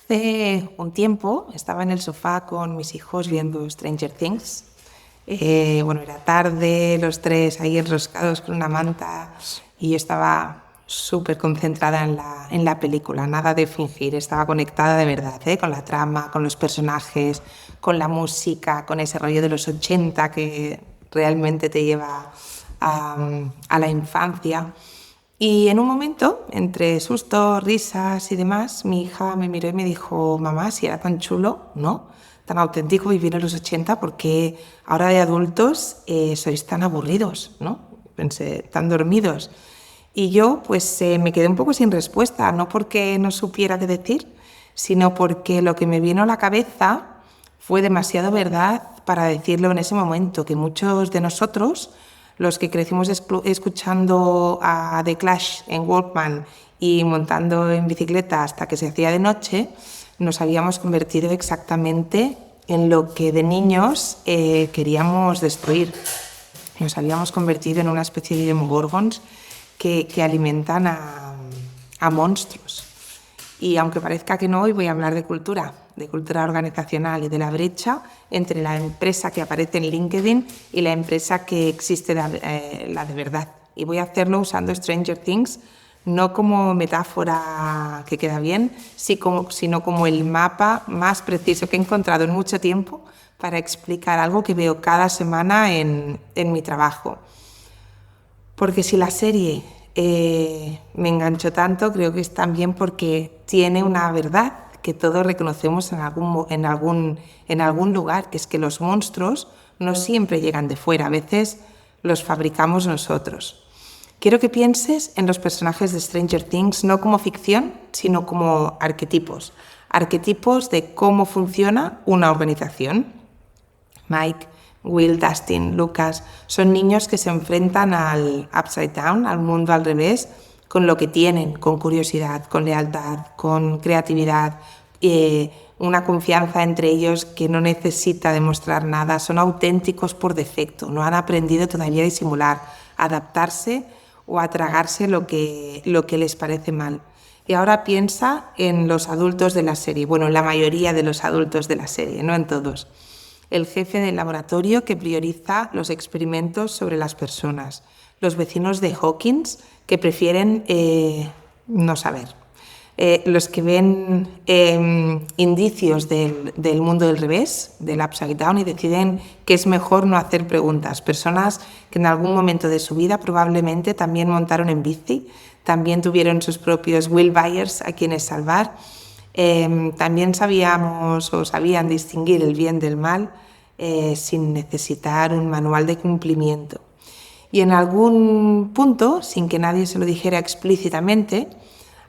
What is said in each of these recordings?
Hace un tiempo estaba en el sofá con mis hijos viendo Stranger Things. Era tarde, los tres ahí enroscados con una manta y yo estaba súper concentrada en la película, nada de fingir, estaba conectada de verdad, con la trama, con los personajes, con la música, con ese rollo de los 80 que realmente te lleva a la infancia. Y en un momento, entre sustos, risas y demás, mi hija me miró y me dijo: mamá, si era tan chulo, ¿no? Tan auténtico vivir en los 80, porque ahora de adultos sois tan aburridos, ¿no? Pensé, tan dormidos. Y yo pues me quedé un poco sin respuesta, no porque no supiera qué decir, sino porque lo que me vino a la cabeza fue demasiado verdad para decirlo en ese momento, que muchos de nosotros, los que crecimos escuchando a The Clash en Walkman y montando en bicicleta hasta que se hacía de noche, nos habíamos convertido exactamente en lo que de niños queríamos destruir. Nos habíamos convertido en una especie de demogorgons que alimentan a monstruos. Y aunque parezca que no, hoy voy a hablar de cultura organizacional y de la brecha entre la empresa que aparece en LinkedIn y la empresa que existe, la de verdad. Y voy a hacerlo usando Stranger Things, no como metáfora que queda bien, sino como el mapa más preciso que he encontrado en mucho tiempo para explicar algo que veo cada semana en mi trabajo. Porque si la serie me enganchó tanto, creo que es también porque tiene una verdad que todos reconocemos en algún lugar, que es que los monstruos no siempre llegan de fuera, a veces los fabricamos nosotros. Quiero que pienses en los personajes de Stranger Things no como ficción, sino como arquetipos de cómo funciona una organización. Mike, Will, Dustin, Lucas, son niños que se enfrentan al upside down, al mundo al revés, con lo que tienen, con curiosidad, con lealtad, con creatividad, una confianza entre ellos que no necesita demostrar nada, son auténticos por defecto, no han aprendido todavía a disimular, a adaptarse o a tragarse lo que les parece mal. Y ahora piensa en los adultos de la serie, bueno, en la mayoría de los adultos de la serie, no en todos. El jefe del laboratorio que prioriza los experimentos sobre las personas, los vecinos de Hawkins que prefieren no saber, los que ven indicios del mundo del revés, del upside down, y deciden que es mejor no hacer preguntas, personas que en algún momento de su vida probablemente también montaron en bici, también tuvieron sus propios Will Byers a quienes salvar. También sabían distinguir el bien del mal sin necesitar un manual de cumplimiento. Y en algún punto, sin que nadie se lo dijera explícitamente,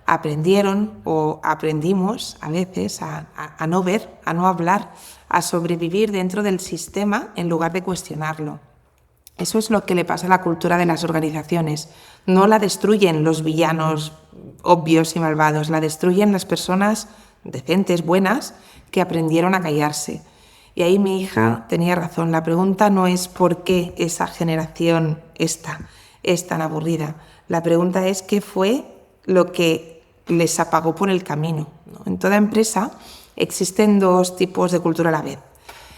aprendieron o aprendimos a veces a no ver, a no hablar, a sobrevivir dentro del sistema en lugar de cuestionarlo. Eso es lo que le pasa a la cultura de las organizaciones. No la destruyen los villanos obvios y malvados, la destruyen las personas decentes, buenas, que aprendieron a callarse. Y ahí mi hija tenía razón. La pregunta no es por qué esa generación es tan aburrida. La pregunta es qué fue lo que les apagó por el camino, ¿no? En toda empresa existen dos tipos de cultura a la vez.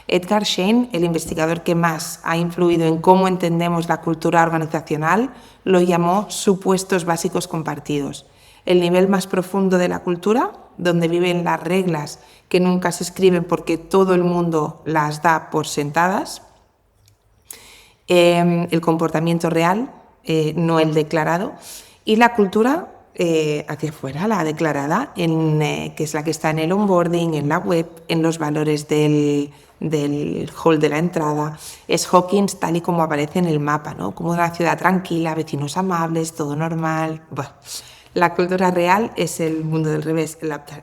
Edgar Schein, el investigador que más ha influido en cómo entendemos la cultura organizacional, lo llamó supuestos básicos compartidos. El nivel más profundo de la cultura, donde viven las reglas que nunca se escriben porque todo el mundo las da por sentadas. El comportamiento real, no el declarado. Y la cultura hacia afuera, la declarada, que es la que está en el onboarding, en la web, en los valores del hall de la entrada. Es Hawkins tal y como aparece en el mapa, ¿no? Como una ciudad tranquila, vecinos amables, todo normal. Bueno, la cultura real es el mundo del revés,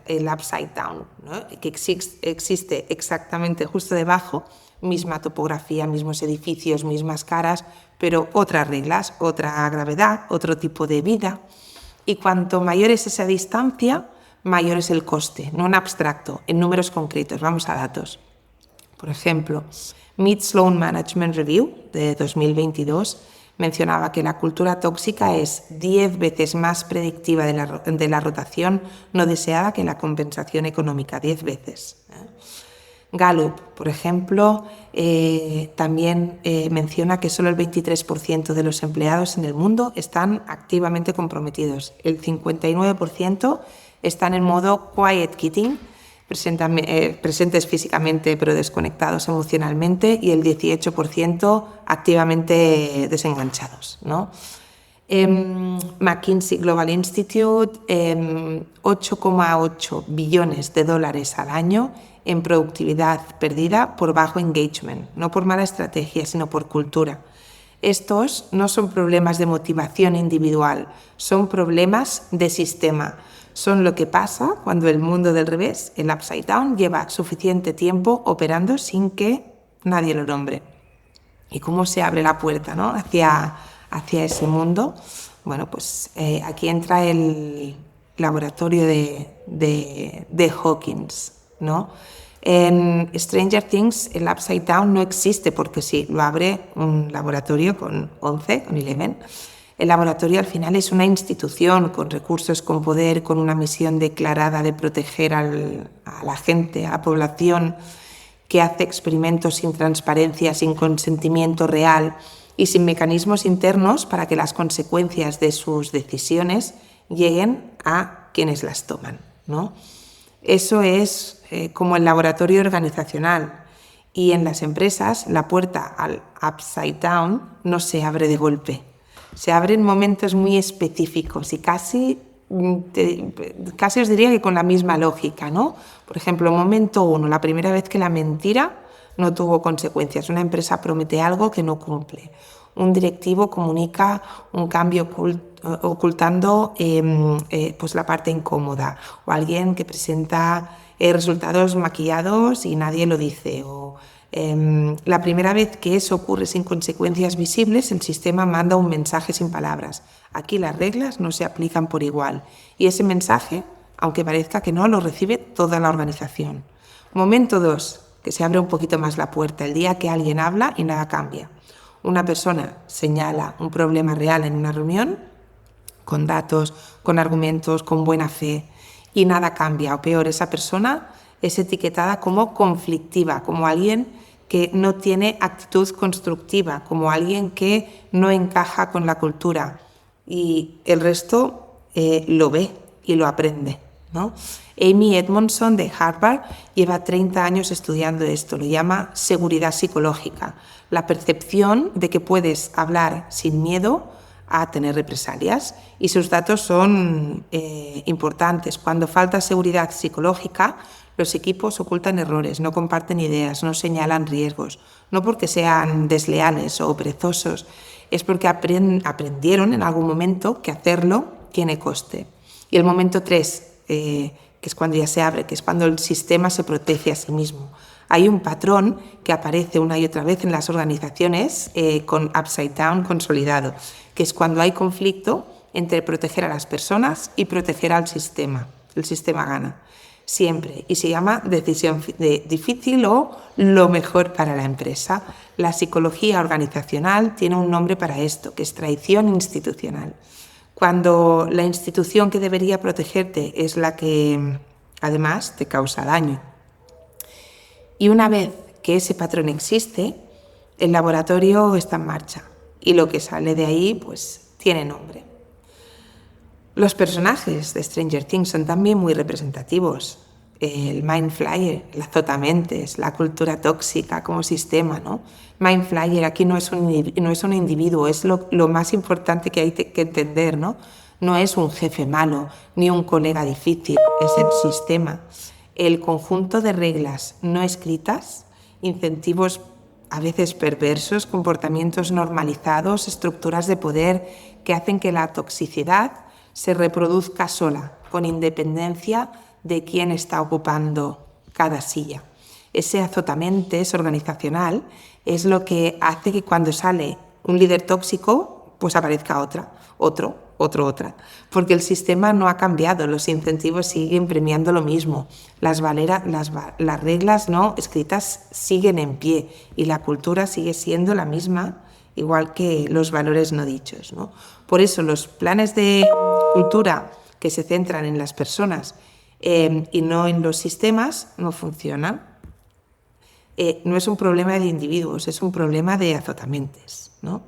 el upside down, ¿no? Que existe exactamente justo debajo, misma topografía, mismos edificios, mismas caras, pero otras reglas, otra gravedad, otro tipo de vida. Y cuanto mayor es esa distancia, mayor es el coste, no en abstracto, en números concretos. Vamos a datos. Por ejemplo, Mid Sloan Management Review de 2022 mencionaba que la cultura tóxica es 10 veces más predictiva de la rotación no deseada que la compensación económica, 10 veces. Gallup, por ejemplo, también menciona que solo el 23% de los empleados en el mundo están activamente comprometidos. El 59% están en modo quiet quitting, presentes físicamente pero desconectados emocionalmente, y el 18% activamente desenganchados, ¿no? McKinsey Global Institute, 8,8 billones de dólares al año en productividad perdida por bajo engagement, no por mala estrategia, sino por cultura. Estos no son problemas de motivación individual, son problemas de sistema. Son lo que pasa cuando el mundo del revés, el upside down, lleva suficiente tiempo operando sin que nadie lo nombre. ¿Y cómo se abre la puerta, ¿no?, hacia ese mundo? Bueno, pues aquí entra el laboratorio de Hawkins, ¿no? En Stranger Things el Upside Down no existe porque sí, lo abre un laboratorio con 11. El laboratorio al final es una institución con recursos, con poder, con una misión declarada de proteger a la gente, a la población, que hace experimentos sin transparencia, sin consentimiento real y sin mecanismos internos para que las consecuencias de sus decisiones lleguen a quienes las toman, ¿no? Eso es como el laboratorio organizacional. Y en las empresas la puerta al upside down no se abre de golpe. Se abre en momentos muy específicos y casi os diría que con la misma lógica, ¿no? Por ejemplo, momento 1, la primera vez que la mentira no tuvo consecuencias. Una empresa promete algo que no cumple. Un directivo comunica un cambio ocultando pues la parte incómoda. O alguien que presenta resultados maquillados y nadie lo dice. O la primera vez que eso ocurre sin consecuencias visibles, el sistema manda un mensaje sin palabras. Aquí las reglas no se aplican por igual. Y ese mensaje, aunque parezca que no, lo recibe toda la organización. Momento 2, que se abre un poquito más la puerta, el día que alguien habla y nada cambia. Una persona señala un problema real en una reunión, con datos, con argumentos, con buena fe, y nada cambia. O peor, esa persona es etiquetada como conflictiva, como alguien que no tiene actitud constructiva, como alguien que no encaja con la cultura. Y el resto lo ve y lo aprende, ¿no? Amy Edmondson de Harvard lleva 30 años estudiando esto, lo llama seguridad psicológica, la percepción de que puedes hablar sin miedo a tener represalias, y sus datos son importantes. Cuando falta seguridad psicológica, los equipos ocultan errores, no comparten ideas, no señalan riesgos, no porque sean desleales o perezosos, es porque aprendieron en algún momento que hacerlo tiene coste. Y el momento 3, que es cuando ya se abre, que es cuando el sistema se protege a sí mismo. Hay un patrón que aparece una y otra vez en las organizaciones con upside down consolidado, que es cuando hay conflicto entre proteger a las personas y proteger al sistema. El sistema gana siempre y se llama decisión difícil o lo mejor para la empresa. La psicología organizacional tiene un nombre para esto, que es traición institucional. Cuando la institución que debería protegerte es la que además te causa daño. Y una vez que ese patrón existe, el laboratorio está en marcha y lo que sale de ahí pues tiene nombre. Los personajes de Stranger Things son también muy representativos. El Mind Flyer, el azotamentes, la cultura tóxica como sistema, ¿no? Mind Flyer aquí no es un individuo, es lo más importante que hay que entender, ¿no? No es un jefe malo ni un colega difícil, es el sistema. El conjunto de reglas no escritas, incentivos a veces perversos, comportamientos normalizados, estructuras de poder que hacen que la toxicidad se reproduzca sola, con independencia de quién está ocupando cada silla. Ese azotamentes organizacional es lo que hace que cuando sale un líder tóxico, pues aparezca otra, porque el sistema no ha cambiado, los incentivos siguen premiando lo mismo, las reglas no escritas siguen en pie y la cultura sigue siendo la misma igual que los valores no dichos, ¿no? Por eso los planes de cultura que se centran en las personas y no en los sistemas no funcionan. No es un problema de individuos, es un problema de azotamentes, ¿no?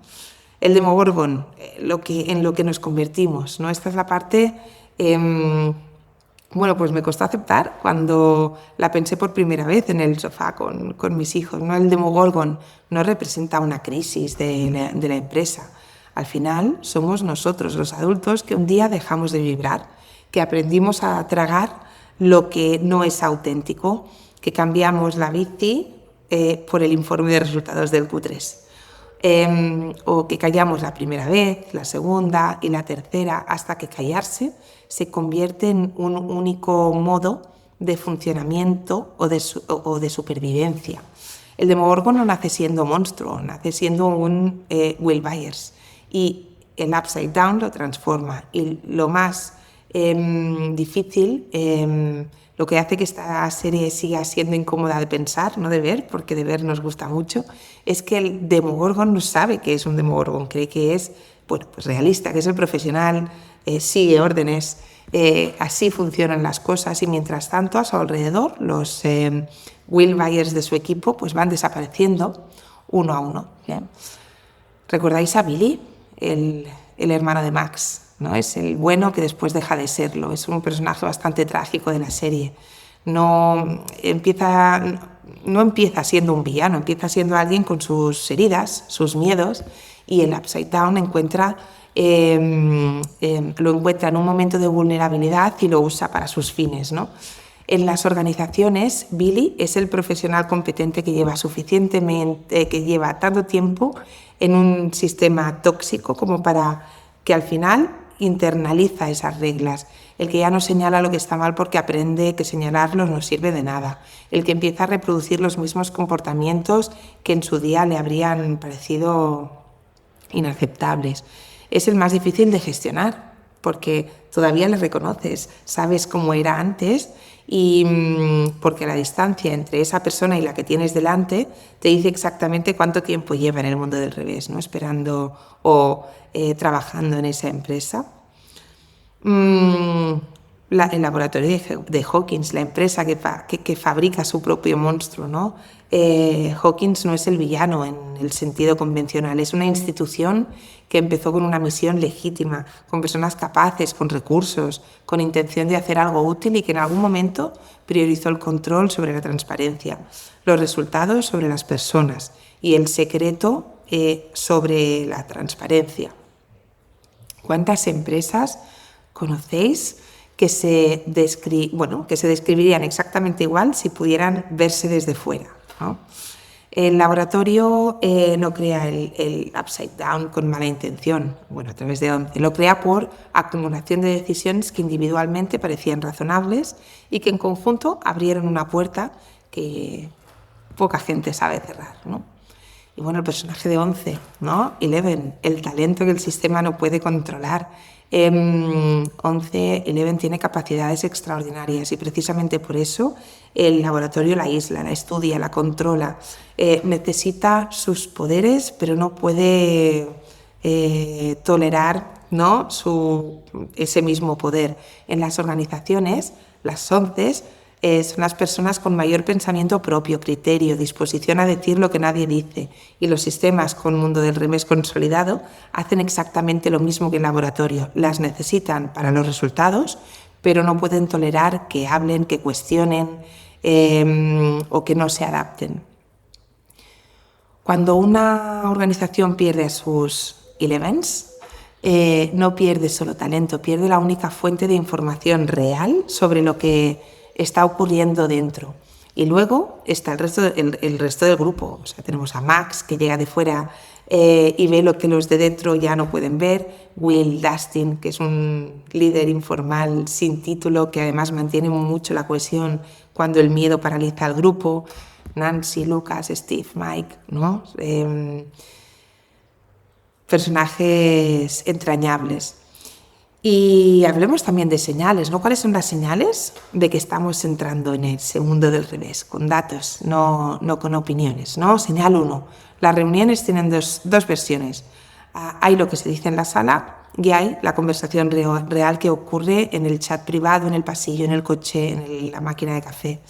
El Demogorgon, en lo que nos convertimos, ¿no? Esta es la parte, bueno, pues me costó aceptar cuando la pensé por primera vez en el sofá con mis hijos, ¿no? El Demogorgon no representa una crisis de la empresa. Al final somos nosotros, los adultos, que un día dejamos de vibrar, que aprendimos a tragar lo que no es auténtico, que cambiamos la bici por el informe de resultados del Q3. O que callamos la primera vez, la segunda y la tercera, hasta que callarse se convierte en un único modo de funcionamiento o de supervivencia. El Demogorgon no nace siendo monstruo, nace siendo un Will Byers, y el Upside Down lo transforma. Y lo más difícil, lo que hace que esta serie siga siendo incómoda de pensar, no de ver, porque de ver nos gusta mucho, es que el Demogorgon no sabe que es un Demogorgon, cree que es, bueno, pues realista, que es el profesional, sigue órdenes, así funcionan las cosas, y mientras tanto a su alrededor los Will Byers de su equipo pues van desapareciendo uno a uno. ¿Bien? ¿Recordáis a Billy, el hermano de Max? ¿No? Es el bueno que después deja de serlo. Es un personaje bastante trágico de la serie. No empieza siendo un villano, empieza siendo alguien con sus heridas, sus miedos, y el Upside Down lo encuentra en un momento de vulnerabilidad y lo usa para sus fines, ¿no? En las organizaciones, Billy es el profesional competente que lleva tanto tiempo en un sistema tóxico como para que al final internaliza esas reglas. El que ya no señala lo que está mal porque aprende que señalarlo no sirve de nada. El que empieza a reproducir los mismos comportamientos que en su día le habrían parecido inaceptables. Es el más difícil de gestionar porque todavía le reconoces, sabes cómo era antes, y porque la distancia entre esa persona y la que tienes delante te dice exactamente cuánto tiempo lleva en el mundo del revés, ¿no? Esperando o trabajando en esa empresa. El laboratorio de Hawkins, la empresa que fabrica su propio monstruo, ¿no? Hawkins no es el villano en el sentido convencional, es una institución que empezó con una misión legítima, con personas capaces, con recursos, con intención de hacer algo útil, y que en algún momento priorizó el control sobre la transparencia, los resultados sobre las personas y el secreto sobre la transparencia. ¿Cuántas empresas conocéis que se describirían exactamente igual si pudieran verse desde fuera, ¿no? El laboratorio no crea el Upside Down con mala intención, bueno, a través de 11. Lo crea por acumulación de decisiones que individualmente parecían razonables y que en conjunto abrieron una puerta que poca gente sabe cerrar, ¿no? Y bueno, el personaje de 11, ¿no? Eleven, el talento que el sistema no puede controlar. Eleven tiene capacidades extraordinarias y precisamente por eso el laboratorio la aísla, la estudia, la controla. Necesita sus poderes, pero no puede tolerar, ¿no? ese mismo poder. En las organizaciones, las 11 son las personas con mayor pensamiento propio, criterio, disposición a decir lo que nadie dice, y los sistemas con mundo del revés consolidado hacen exactamente lo mismo que el laboratorio. Las necesitan para los resultados, pero no pueden tolerar que hablen, que cuestionen o que no se adapten. Cuando una organización pierde a sus Elevens, no pierde solo talento, pierde la única fuente de información real sobre lo que está ocurriendo dentro. Y luego está el resto del grupo. O sea, tenemos a Max, que llega de fuera y ve lo que los de dentro ya no pueden ver. Will, Dustin, que es un líder informal sin título, que además mantiene mucho la cohesión cuando el miedo paraliza al grupo. Nancy, Lucas, Steve, Mike, ¿no? Personajes entrañables. Y hablemos también de señales, ¿no? ¿Cuáles son las señales de que estamos entrando en ese mundo del revés? Con datos, no con opiniones, ¿no? Señal 1. Las reuniones tienen dos versiones. Hay lo que se dice en la sala y hay la conversación real que ocurre en el chat privado, en el pasillo, en el coche, en la máquina de café.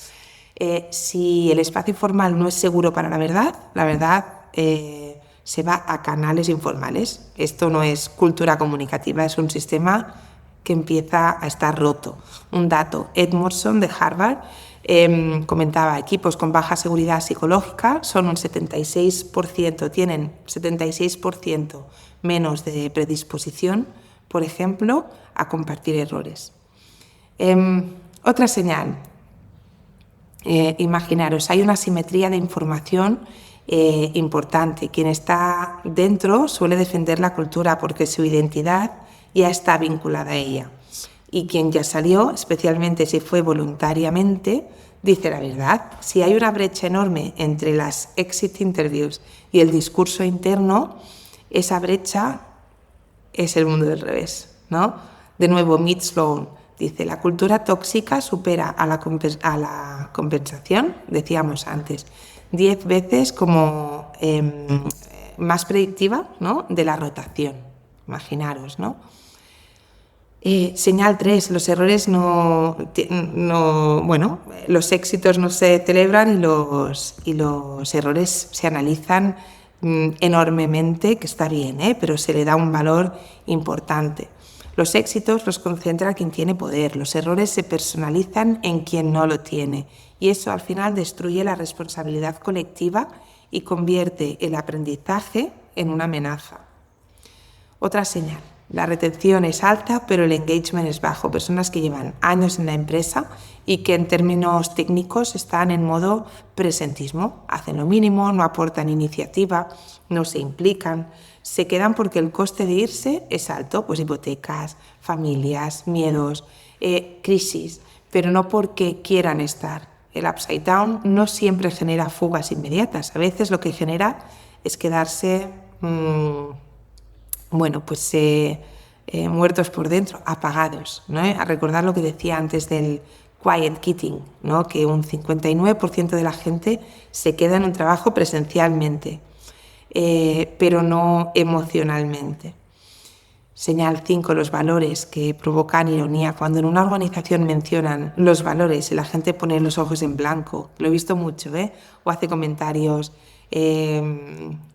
Si el espacio informal no es seguro para la verdad se va a canales informales. Esto no es cultura comunicativa, es un sistema que empieza a estar roto. Un dato, Edmondson de Harvard comentaba, equipos con baja seguridad psicológica son un 76%, tienen 76% menos de predisposición, por ejemplo, a compartir errores. Otra señal, imaginaros, hay una asimetría de información importante. Quien está dentro suele defender la cultura porque su identidad ya está vinculada a ella. Y quien ya salió, especialmente si fue voluntariamente, dice la verdad. Si hay una brecha enorme entre las exit interviews y el discurso interno, esa brecha es el mundo del revés, ¿no? De nuevo, Mitch Sloan dice, la cultura tóxica supera a la compensación, decíamos antes, 10 veces como más predictiva, ¿no?, de la rotación. Imaginaros, ¿no? Señal 3, los errores los éxitos no se celebran y los errores se analizan enormemente, que está bien, pero se le da un valor importante. Los éxitos los concentra quien tiene poder, los errores se personalizan en quien no lo tiene y eso al final destruye la responsabilidad colectiva y convierte el aprendizaje en una amenaza. Otra señal, la retención es alta pero el engagement es bajo, personas que llevan años en la empresa y que en términos técnicos están en modo presentismo, hacen lo mínimo, no aportan iniciativa, no se implican, se quedan porque el coste de irse es alto, pues hipotecas, familias, miedos, crisis, pero no porque quieran estar. El upside down no siempre genera fugas inmediatas, a veces lo que genera es quedarse, muertos por dentro, apagados, ¿no? A recordar lo que decía antes del quiet quitting, ¿no?, que un 59% de la gente se queda en un trabajo presencialmente, pero no emocionalmente. Señal 5, los valores que provocan ironía. Cuando en una organización mencionan los valores y la gente pone los ojos en blanco, lo he visto mucho, o hace comentarios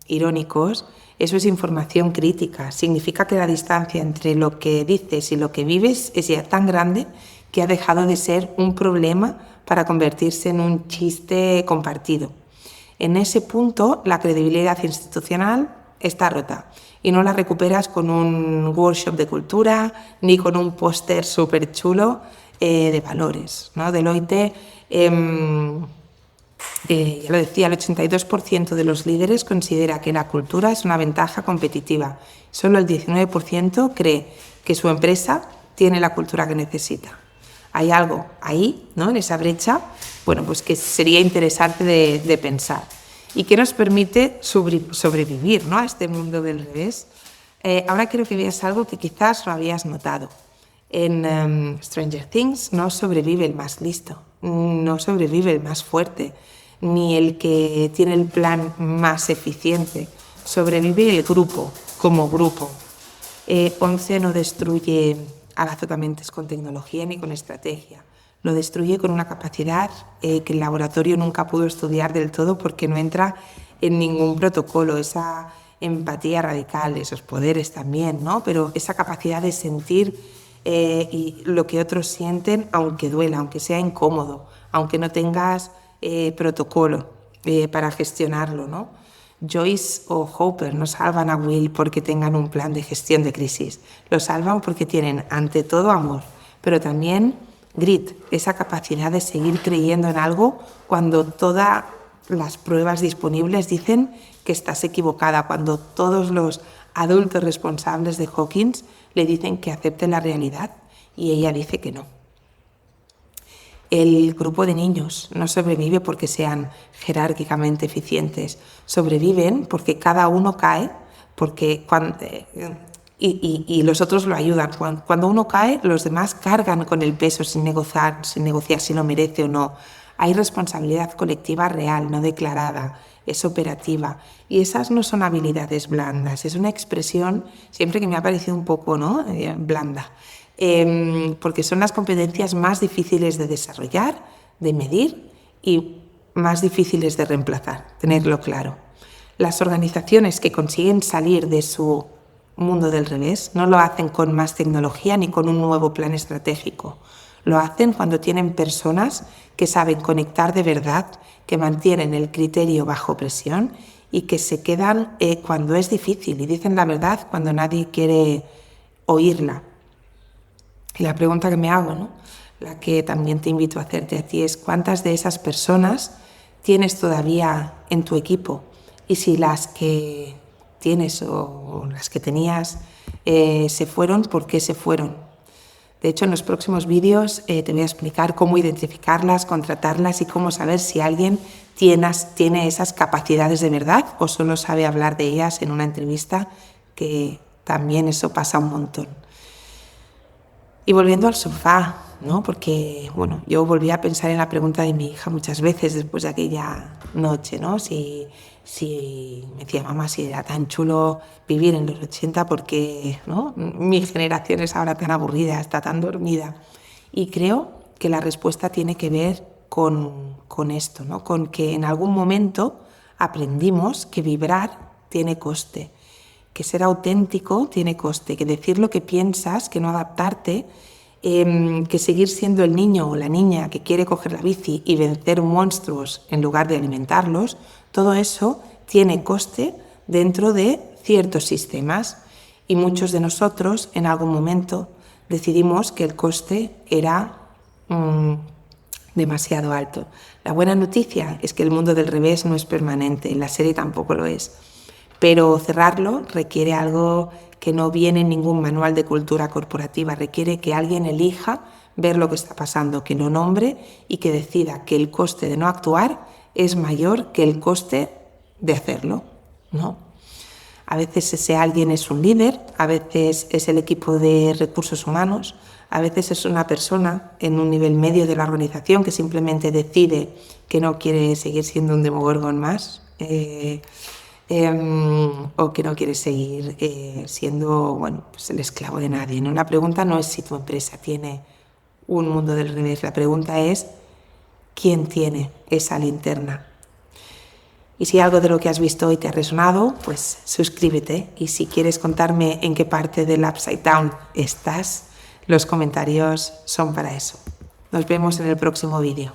irónicos, eso es información crítica. Significa que la distancia entre lo que dices y lo que vives es ya tan grande que ha dejado de ser un problema para convertirse en un chiste compartido. En ese punto, la credibilidad institucional está rota y no la recuperas con un workshop de cultura ni con un póster súper chulo de valores, ¿no? Deloitte, ya lo decía, el 82% de los líderes considera que la cultura es una ventaja competitiva. Solo el 19% cree que su empresa tiene la cultura que necesita. Hay algo ahí, ¿no?, en esa brecha, pues que sería interesante de pensar y que nos permite sobrevivir, ¿no?, a este mundo del revés. Ahora quiero que veas algo que quizás lo habías notado. En Stranger Things no sobrevive el más listo, no sobrevive el más fuerte, ni el que tiene el plan más eficiente. Sobrevive el grupo, como grupo. 11 no destruye a las azotamentes con tecnología ni con estrategia. Lo destruye con una capacidad que el laboratorio nunca pudo estudiar del todo porque no entra en ningún protocolo. Esa empatía radical, esos poderes también, ¿no? Pero esa capacidad de sentir y lo que otros sienten, aunque duela, aunque sea incómodo, aunque no tengas protocolo para gestionarlo, ¿no? Joyce o Hopper no salvan a Will porque tengan un plan de gestión de crisis. Lo salvan porque tienen, ante todo, amor, pero también grit, esa capacidad de seguir creyendo en algo cuando todas las pruebas disponibles dicen que estás equivocada, cuando todos los adultos responsables de Hawkins le dicen que acepte la realidad y ella dice que no. El grupo de niños no sobrevive porque sean jerárquicamente eficientes, sobreviven porque cada uno cae y los otros lo ayudan. Cuando uno cae, los demás cargan con el peso sin negociar si lo merece o no. Hay responsabilidad colectiva real, no declarada, es operativa. Y esas no son habilidades blandas, es una expresión siempre que me ha parecido un poco, ¿no?, blanda. Porque son las competencias más difíciles de desarrollar, de medir y más difíciles de reemplazar, tenerlo claro. Las organizaciones que consiguen salir de su mundo del revés no lo hacen con más tecnología ni con un nuevo plan estratégico. Lo hacen cuando tienen personas que saben conectar de verdad, que mantienen el criterio bajo presión y que se quedan cuando es difícil y dicen la verdad cuando nadie quiere oírla. Y la pregunta que me hago, ¿no?, la que también te invito a hacerte a ti, es ¿cuántas de esas personas tienes todavía en tu equipo? Y si las que tienes o las que tenías se fueron, ¿por qué se fueron? De hecho, en los próximos vídeos te voy a explicar cómo identificarlas, contratarlas y cómo saber si alguien tiene esas capacidades de verdad o solo sabe hablar de ellas en una entrevista, que también eso pasa un montón. Y volviendo al sofá, ¿no?, porque bueno, yo volví a pensar en la pregunta de mi hija muchas veces después de aquella noche, ¿no?, si me decía, mamá, si era tan chulo vivir en los 80, porque, ¿no?, mi generación es ahora tan aburrida, está tan dormida. Y creo que la respuesta tiene que ver con esto, ¿no?, con que en algún momento aprendimos que vibrar tiene coste, que ser auténtico tiene coste, que decir lo que piensas, que no adaptarte, que seguir siendo el niño o la niña que quiere coger la bici y vencer monstruos en lugar de alimentarlos, todo eso tiene coste dentro de ciertos sistemas. Y muchos de nosotros en algún momento decidimos que el coste era demasiado alto. La buena noticia es que el mundo del revés no es permanente, la serie tampoco lo es. Pero cerrarlo requiere algo que no viene en ningún manual de cultura corporativa, requiere que alguien elija ver lo que está pasando, que lo nombre y que decida que el coste de no actuar es mayor que el coste de hacerlo, ¿no? A veces ese alguien es un líder, a veces es el equipo de recursos humanos, a veces es una persona en un nivel medio de la organización que simplemente decide que no quiere seguir siendo un Demogorgon más, o que no quieres seguir siendo, bueno, pues el esclavo de nadie, ¿no? La pregunta no es si tu empresa tiene un mundo del revés, la pregunta es ¿quién tiene esa linterna? Y si algo de lo que has visto hoy te ha resonado, pues suscríbete, y si quieres contarme en qué parte del Upside Down estás, los comentarios son para eso. Nos vemos en el próximo vídeo.